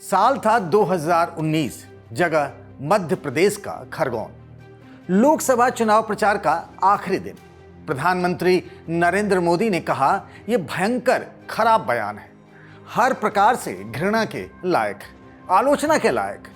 साल था 2019, जगह मध्य प्रदेश का खरगोन। लोकसभा चुनाव प्रचार का आखिरी दिन। प्रधानमंत्री नरेंद्र मोदी ने कहा, यह भयंकर खराब बयान है, हर प्रकार से घृणा के लायक, आलोचना के लायक।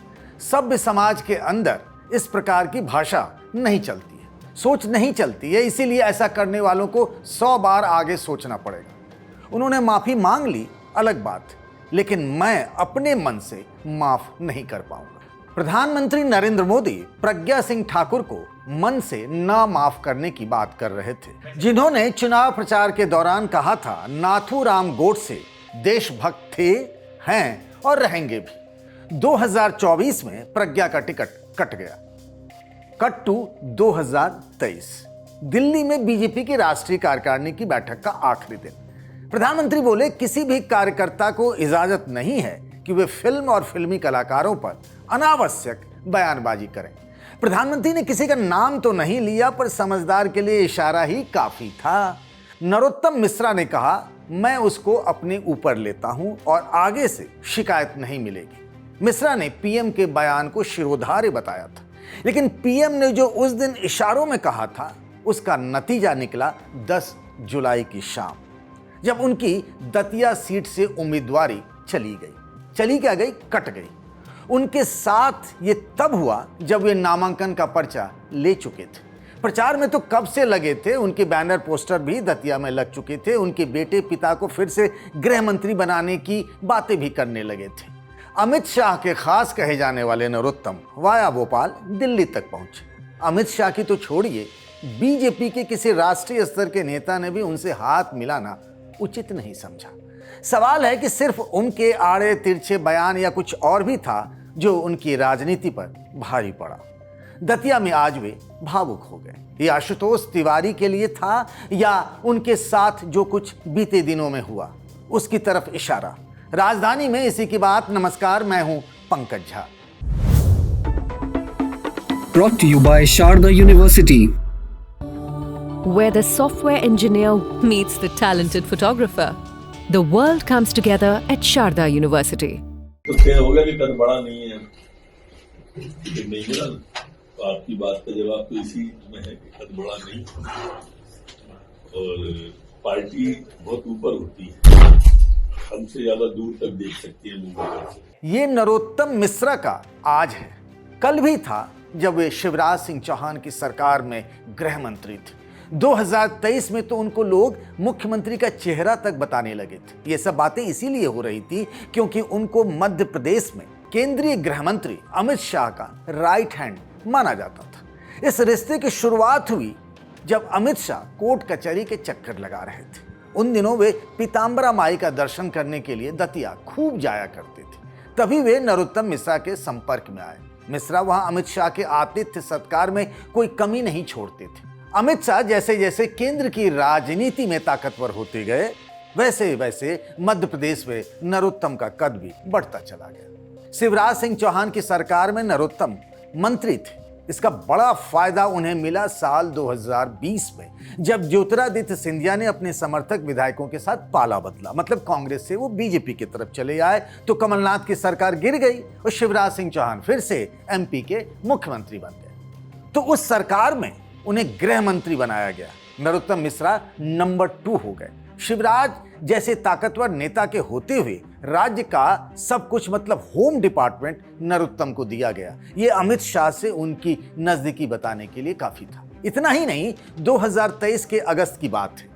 सभ्य समाज के अंदर इस प्रकार की भाषा नहीं चलती है, सोच नहीं चलती है, इसीलिए ऐसा करने वालों को 100 बार आगे सोचना पड़ेगा। उन्होंने माफी मांग ली, अलग बात, लेकिन मैं अपने मन से माफ नहीं कर पाऊंगा। प्रधानमंत्री नरेंद्र मोदी प्रज्ञा सिंह ठाकुर को मन से ना माफ करने की बात कर रहे थे, जिन्होंने चुनाव प्रचार के दौरान कहा था नाथूराम गोडसे देशभक्त थे, हैं और रहेंगे भी। 2024 में प्रज्ञा का टिकट कट गया। कट टू 2023, दिल्ली में बीजेपी की राष्ट्रीय कार्यकारिणी की बैठक का आखिरी दिन। प्रधानमंत्री बोले, किसी भी कार्यकर्ता को इजाजत नहीं है कि वे फिल्म और फिल्मी कलाकारों पर अनावश्यक बयानबाजी करें। प्रधानमंत्री ने किसी का नाम तो नहीं लिया, पर समझदार के लिए इशारा ही काफी था। नरोत्तम मिश्रा ने कहा, मैं उसको अपने ऊपर लेता हूं और आगे से शिकायत नहीं मिलेगी। मिश्रा ने पीएम के बयान को शिरोधार्य बताया था, लेकिन पीएम ने जो उस दिन इशारों में कहा था, उसका नतीजा निकला 10 जुलाई की शाम, जब उनकी दतिया सीट से उम्मीदवारी चली गई। चली क्या गई? कट गई। उनके साथ ये तब हुआ जब वे नामांकन का पर्चा ले चुके थे। प्रचार में तो कब से लगे थे, उनके बैनर पोस्टर भी दतिया में लग चुके थे। उनके बेटे पिता को फिर से गृह मंत्री बनाने की बातें भी करने लगे थे। अमित शाह के खास कहे जाने वाले नरोत्तम वाया भोपाल दिल्ली तक पहुंचे। अमित शाह की तो छोड़िए, बीजेपी के किसी राष्ट्रीय स्तर के नेता ने भी उनसे हाथ मिलाना उचित नहीं समझा। सवाल है कि सिर्फ उनके आड़े तिरछे बयान या कुछ और भी था जो उनकी राजनीति पर भारी पड़ा। दतिया में आज वे भावुक हो गए। ये आशुतोष तिवारी के लिए था या उनके साथ जो कुछ बीते दिनों में हुआ उसकी तरफ इशारा? राजधानी में इसी की बात। नमस्कार, मैं हूं Pankaj Jha. Brought to you by Sharda University, where the software engineer meets the talented photographer. The world comes together at Sharda University. तो क्या हो गया कि कद बड़ा नहीं है, टिकट नहीं मिला, तो आपकी बात का जवाब तो इसी में है कि कद बड़ा नहीं और पार्टी बहुत ऊपर होती है, हमसे ज्यादा दूर तक देख सकती है लोगों। ये नरोत्तम मिश्रा का आज है, कल भी था जब वे शिवराज सिंह चौहान की सरकार में गृह मंत्री थे। 2023 में तो उनको लोग मुख्यमंत्री का चेहरा तक बताने लगे थे। ये सब बातें इसीलिए हो रही थी क्योंकि उनको मध्य प्रदेश में केंद्रीय गृह मंत्री अमित शाह का राइट हैंड माना जाता था। इस रिश्ते की शुरुआत हुई जब अमित शाह कोर्ट कचहरी के चक्कर लगा रहे थे। उन दिनों वे पीताम्बरा माई का दर्शन करने के लिए दतिया खूब जाया करते थे। तभी वे नरोत्तम मिश्रा के संपर्क में आए। मिश्रा वहां अमित शाह के आतिथ्य सत्कार में कोई कमी नहीं छोड़ते थे। अमित शाह जैसे जैसे केंद्र की राजनीति में ताकतवर होते गए, वैसे वैसे मध्य प्रदेश में नरोत्तम का कद भी बढ़ता चला गया। शिवराज सिंह चौहान की सरकार में नरोत्तम मंत्री थे। इसका बड़ा फायदा उन्हें मिला साल 2020 में, जब ज्योतिरादित्य सिंधिया ने अपने समर्थक विधायकों के साथ पाला बदला। मतलब कांग्रेस से वो बीजेपी की तरफ चले आए तो कमलनाथ की सरकार गिर गई और शिवराज सिंह चौहान फिर से एमपी के मुख्यमंत्री बन गए। तो उस सरकार में उन्हें गृह मंत्री बनाया गया। नरोत्तम मिश्रा नंबर 2 हो गए। शिवराज जैसे ताकतवर नेता के होते हुए राज्य का सब कुछ, मतलब होम डिपार्टमेंट, नरोत्तम को दिया गया। ये अमित शाह से उनकी नजदीकी बताने के लिए काफी था। इतना ही नहीं, 2023 के अगस्त की बात है।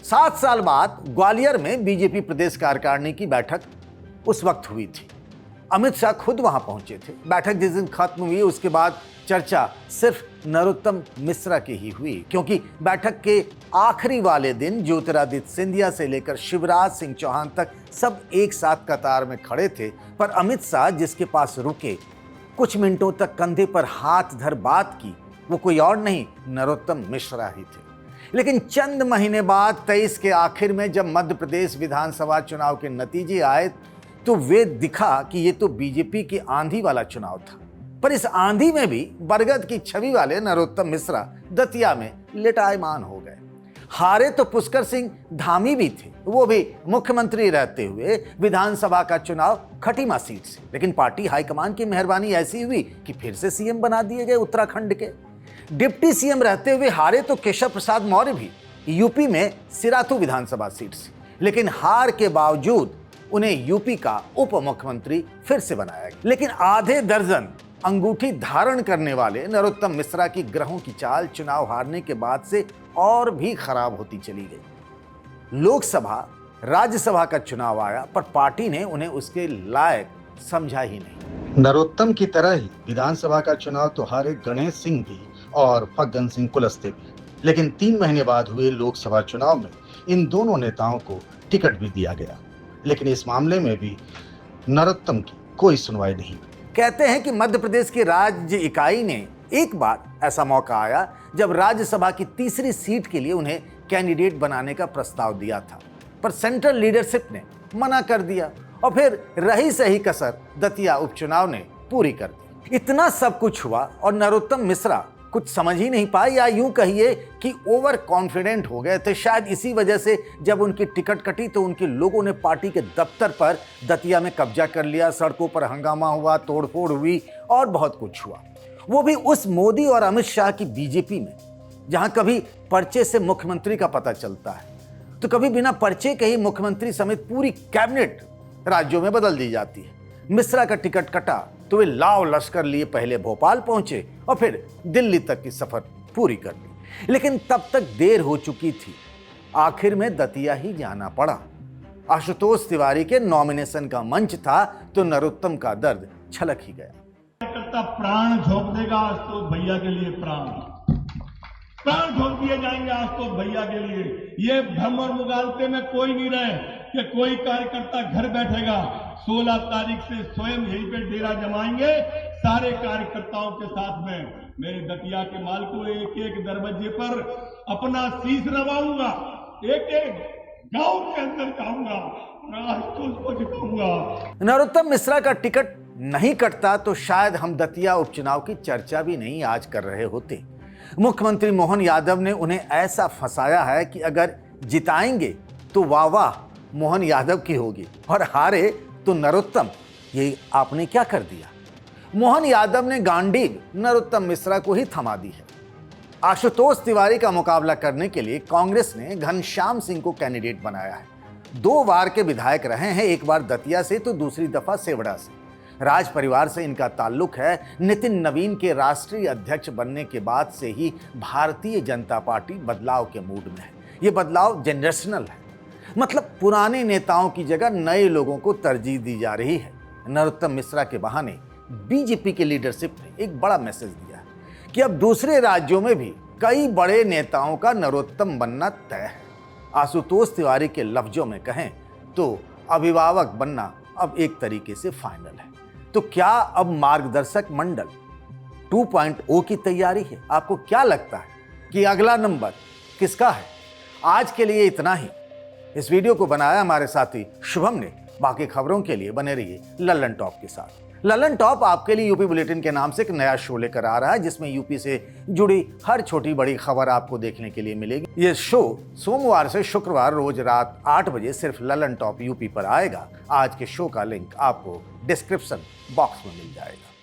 7 साल बाद ग्वालियर में बीजेपी प्रदेश कार्यकारिणी की बैठक उस वक्त हुई थी। अमित शाह खुद वहां पहुंचे थे। बैठक जिस दिन खत्म हुई उसके बाद चर्चा सिर्फ नरोत्तम मिश्रा की ही हुई, क्योंकि बैठक के आखिरी वाले दिन ज्योतिरादित्य सिंधिया से लेकर शिवराज सिंह चौहान तक सब एक साथ कतार में खड़े थे। पर अमित शाह जिसके पास रुके, कुछ मिनटों तक कंधे पर हाथ धर बात की, वो कोई और नहीं, नरोत्तम मिश्रा ही थे। लेकिन चंद महीने बाद 23 के आखिर में जब मध्य प्रदेश विधानसभा चुनाव के नतीजे आए तो वे दिखा कि ये तो बीजेपी की आंधी वाला चुनाव था। पर इस आंधी में भी बरगद की छवि वाले नरोत्तम मिश्रा दतिया में लिटायमान हो गए। हारे तो पुष्कर सिंह धामी भी थे, वो भी मुख्यमंत्री रहते हुए विधानसभा का चुनाव खटीमा सीट से। लेकिन पार्टी हाईकमान की मेहरबानी ऐसी हुई कि फिर से सीएम बना दिए गए उत्तराखंड के। डिप्टी सीएम रहते हुए हारे तो केशव प्रसाद मौर्य भी यूपी में सिराथू विधानसभा सीट से। लेकिन हार के बावजूद उन्हें यूपी का उप मुख्यमंत्री फिर से बनाया गया। लेकिन आधे दर्जन अंगूठी धारण करने वाले नरोत्तम मिश्रा की ग्रहों की चाल चुनाव हारने के बाद से और भी खराब होती चली गई। लोकसभा राज्यसभा का चुनाव आया पर पार्टी ने उन्हें उसके लायक समझा ही नहीं। नरोत्तम की तरह ही विधानसभा का चुनाव तो हारे गणेश सिंह भी और फग्गन सिंह कुलस्ते भी। लेकिन 3 महीने बाद हुए लोकसभा चुनाव में इन दोनों नेताओं को टिकट भी दिया गया। लेकिन इस मामले में भी नरोत्तम की कोई सुनवाई नहीं। कहते हैं कि मध्य प्रदेश की राज्य इकाई ने एक बार ऐसा मौका आया जब राज्यसभा की तीसरी सीट के लिए उन्हें कैंडिडेट बनाने का प्रस्ताव दिया था, पर सेंट्रल लीडरशिप ने मना कर दिया और फिर रही सही कसर दतिया उपचुनाव ने पूरी कर दी। इतना सब कुछ हुआ और नरोत्तम मिश्रा कुछ समझ ही नहीं पाए, या यूं कहिए कि ओवर कॉन्फिडेंट हो गए थे। शायद इसी वजह से जब उनकी टिकट कटी तो उनके लोगों ने पार्टी के दफ्तर पर दतिया में कब्जा कर लिया, सड़कों पर हंगामा हुआ, तोड़फोड़ हुई और बहुत कुछ हुआ। वो भी उस मोदी और अमित शाह की बीजेपी में, जहां कभी पर्चे से मुख्यमंत्री का पता चलता है तो कभी बिना पर्चे के ही मुख्यमंत्री समेत पूरी कैबिनेट राज्यों में बदल दी जाती है। मिश्रा का टिकट कटा तो वे लाव लश्कर लिए पहले भोपाल पहुंचे और फिर दिल्ली तक की सफर पूरी कर ली। लेकिन तब तक देर हो चुकी थी, आखिर में दतिया ही जाना पड़ा। आशुतोष तिवारी के नॉमिनेशन का मंच था तो नरोत्तम का दर्द छलक ही गया। करता प्राण झोंक देगा आज तो भैया के लिए, प्राण झोंक दिए जाएंगे आज तो भैया के लिए। ये भ्रम और मुगालते में कोई नहीं रहे कि कोई कार्यकर्ता घर बैठेगा। 16 तारीख से स्वयं यहीं पे डेरा जमाएंगे सारे कार्यकर्ताओं के साथ में। मेरे दतिया के माल को एक एक दरवाजे पर अपना शीश नवाऊंगा, एक एक गांव के अंदर जाऊंगा, आज तो उसको जिताऊंगा। नरोत्तम मिश्रा का टिकट नहीं कटता तो शायद हम दतिया उपचुनाव की चर्चा भी नहीं आज कर रहे होते। मुख्यमंत्री मोहन यादव ने उन्हें ऐसा फंसाया है कि अगर जिताएंगे तो वाह मोहन यादव की होगी और हारे तो नरोत्तम। ये आपने क्या कर दिया? मोहन यादव ने गांडीव नरोत्तम मिश्रा को ही थमा दी है। आशुतोष तिवारी का मुकाबला करने के लिए कांग्रेस ने घनश्याम सिंह को कैंडिडेट बनाया है। 2 बार के विधायक रहे हैं, एक बार दतिया से तो दूसरी दफा सेवड़ा से। राज परिवार से इनका ताल्लुक है। नितिन नवीन के राष्ट्रीय अध्यक्ष बनने के बाद से ही भारतीय जनता पार्टी बदलाव के मूड में है। ये बदलाव जनरेशनल है, मतलब पुराने नेताओं की जगह नए लोगों को तरजीह दी जा रही है। नरोत्तम मिश्रा के बहाने बीजेपी के लीडरशिप ने एक बड़ा मैसेज दिया है कि अब दूसरे राज्यों में भी कई बड़े नेताओं का नरोत्तम बनना तय है। आशुतोष तिवारी के लफ्जों में कहें तो अभिभावक बनना अब एक तरीके से फाइनल है। तो क्या अब मार्गदर्शक मंडल 2.0 की तैयारी है? आपको क्या लगता है कि अगला नंबर किसका है? आज के लिए इतना ही। इस वीडियो को बनाया हमारे साथी शुभम ने। बाकी खबरों के लिए बने रहिए लल्लन टॉप के साथ। लल्लन टॉप आपके लिए यूपी बुलेटिन के नाम से एक नया शो लेकर आ रहा है जिसमें यूपी से जुड़ी हर छोटी बड़ी खबर आपको देखने के लिए मिलेगी। यह शो सोमवार से शुक्रवार रोज रात 8 बजे सिर्फ लल्लन टॉप यूपी पर आएगा। आज के शो का लिंक आपको डिस्क्रिप्शन बॉक्स में मिल जाएगा।